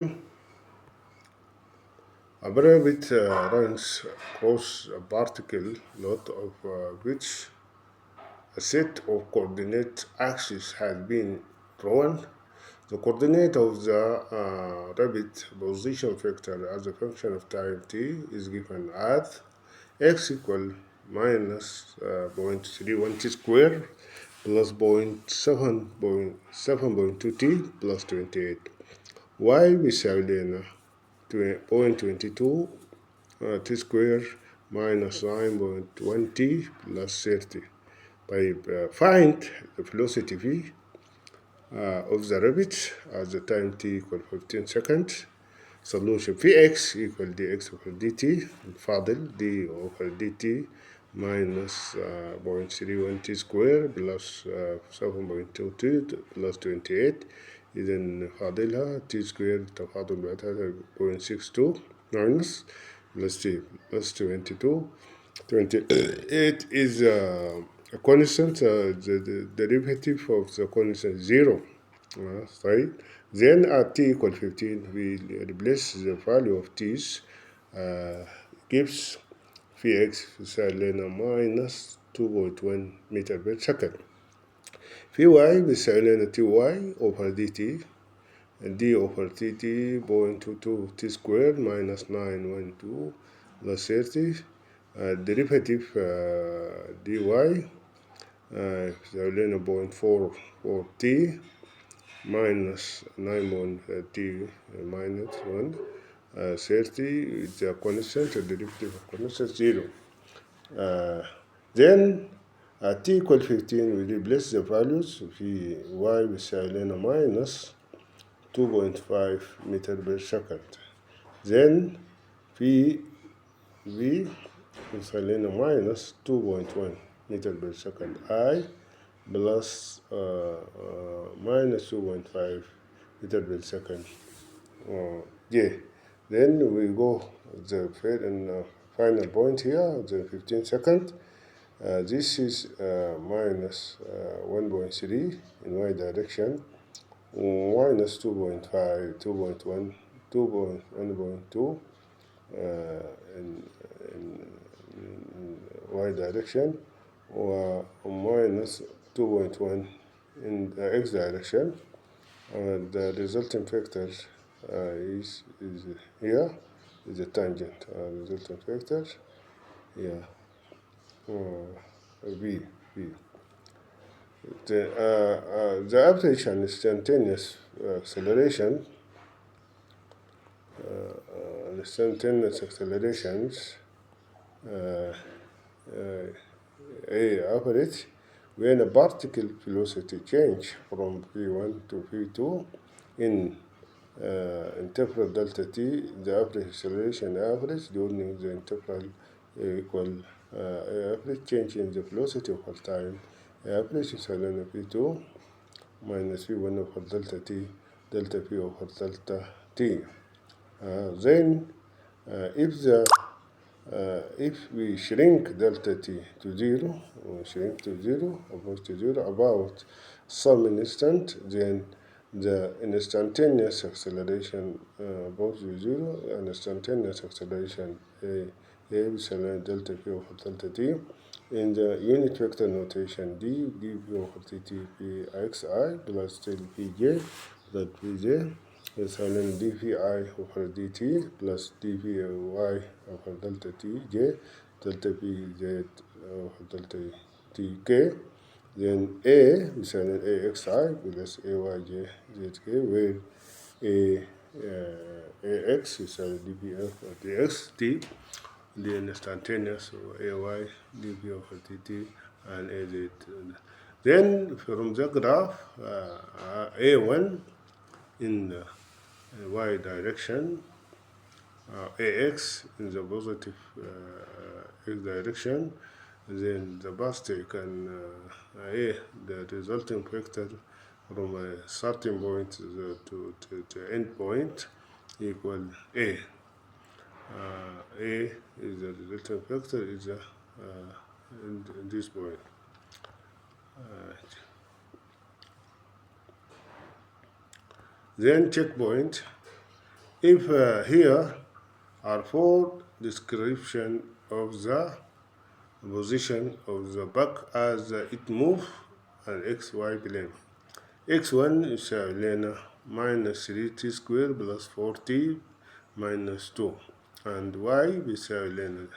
A rabbit runs across a particle lot of which a set of coordinate axes has been drawn. The coordinate of the rabbit position vector as a function of time t is given as x equal minus 0.31 t square plus 0.7.2 t plus 28. Y بيساوي لنا 0.22 t square minus 9.1 t plus 30. طيب find the velocity v of the rabbit at the time t equal 15 seconds. Solution Vx equal dx over dt فاضل d over dt minus 0.31 t square plus 7.2 t plus 28. إذا فاضلها t square تفاضل بعدها 0.62 minus plus t plus 22. 28 is a constant, the derivative of the constant 0. Right? Then at t equal 15, we replace the value of t's, gives Vx لنا minus 2.1 meter per second. Vy بيساوي لنا ty over dt d over dt 0.22 t squared minus 912 plus 30. Derivative dy بيساوي لنا 0.44 t minus 9.t minus 1 30 is a constant, the derivative of constant 0. Then at t equal 15 we replace the values v y بيساوي لنا minus 2.5 meter per second. Then v بيساوي لنا minus 2.1 meter per second I plus minus 2.5 meter per second j. Then we go the final point here, the 15 seconds. This is minus 1.3 in y direction, minus 2.5, 2.1, 2.1.2 in y direction, or minus 2.1 in the x direction. The resultant vector is here, is a tangent. Resultant vector, yeah, v. The average and instantaneous acceleration, instantaneous accelerations, A average, when a particle velocity change from v1 to v2 in interval delta t, the average acceleration average during the interval equal average change in the velocity over time. Average is ln v2 minus v1 over delta t, delta p over delta t. Then if we shrink delta t to 0, approach to 0, about some instant, then the instantaneous acceleration goes to 0, and instantaneous acceleration a epsilon delta p over delta t. In the unit vector notation, d dv over dt pxi plus still pj that pj is ln dvi over dt plus dvy over delta t j delta pj over delta tk. Then a is ln axi plus ayj zk, where ax is ln dvf over dx t, the instantaneous ay dv over dt and az. Then from the graph, a1 in the y direction, ax in the positive x direction, then the bus can a the resulting vector from a starting point to end point equal a. A is the resultant vector is in this point. Then checkpoint if here are 4 description of the position of the buck as it move an xy plane. x1 يساوي لنا minus 3t square plus 4t minus 2 and y بيساوي لنا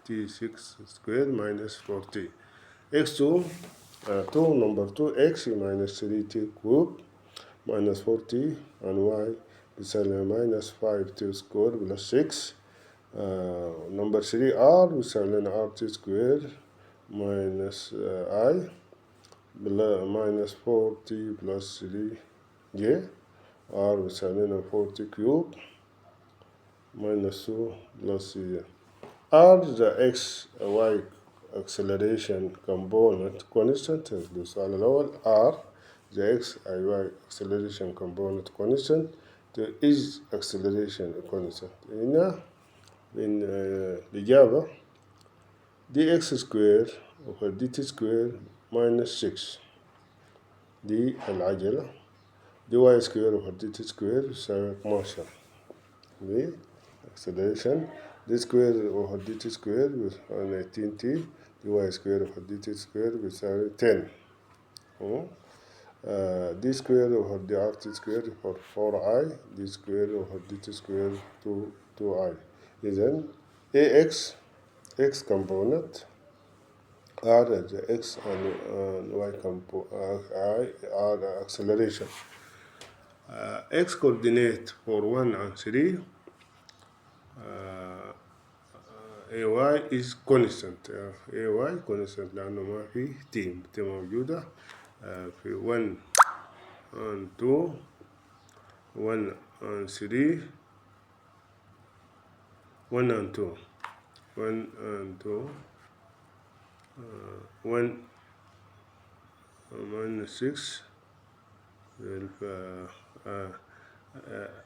t6 square minus 4t. x2 2 number 2 x minus 3t cube minus 4t and y بيساوي لنا minus 5t square plus 6 number 3 r بيساوي لنا rt square minus I minus 40 plus 3j r بيساوي لنا 40 cube minus 2 plus c. R the x y acceleration component constant السؤال الأول R the x y acceleration component constant the is acceleration constant. هنا من الإجابة dx square over dt square minus 6 دي العجلة dy square over dt square يساوي 12 دي acceleration d square over dt square بيساوي 18t dy square over dt square بيساوي 10 d square over drt square for 4i d square over dt square 2i. إذن ax x component r the x and y component are acceleration. X coordinate for 1 and 3 ay is constant ay constant لأنه ما في t موجودة في 1 and 2 1 and 3 1 and 2 1 and 2 1 minus 6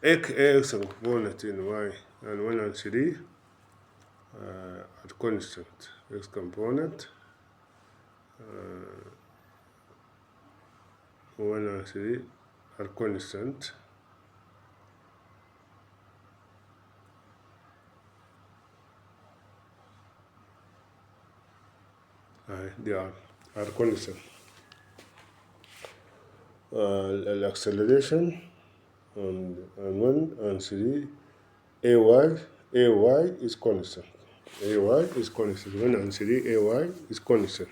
x component in y and 1 and 3 are constant. X component 1 and 3 are constant. They are constant. Acceleration and 1 and 3 ay is constant. ay is constant 1 and 3 ay is constant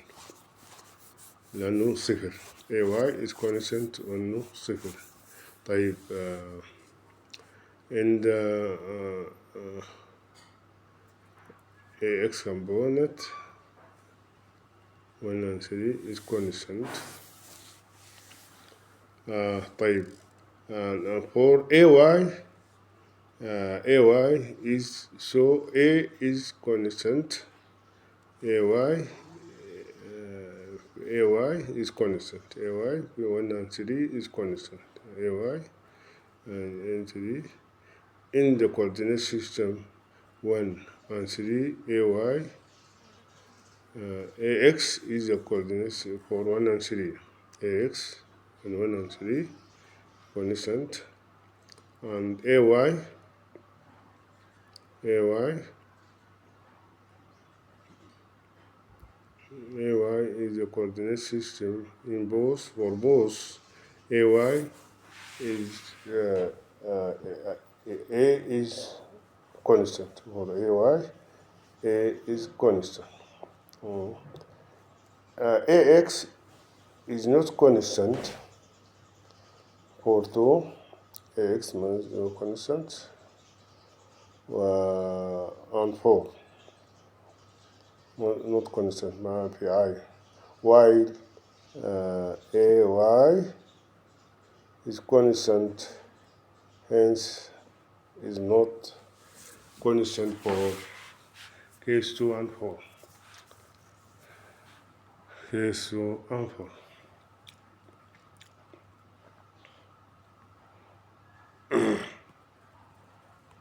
لأنه صفر ay is constant لأنه صفر. طيب and ax component 1 and 3 is constant. طيب for ay is so a is constant ay is constant ay 1 and 3 is constant ay and 3 in the coordinate system 1 and 3 ay ax is the coordinate for 1 and 3 ax and 1 and 3 constant and ay is the coordinate system in both for both ay is a is constant for ay a is constant. Ax is not constant for 2 ax is no constant and 4 not constant ما في I while ay is constant hence is not constant for case 2 and 4 case 2 and 4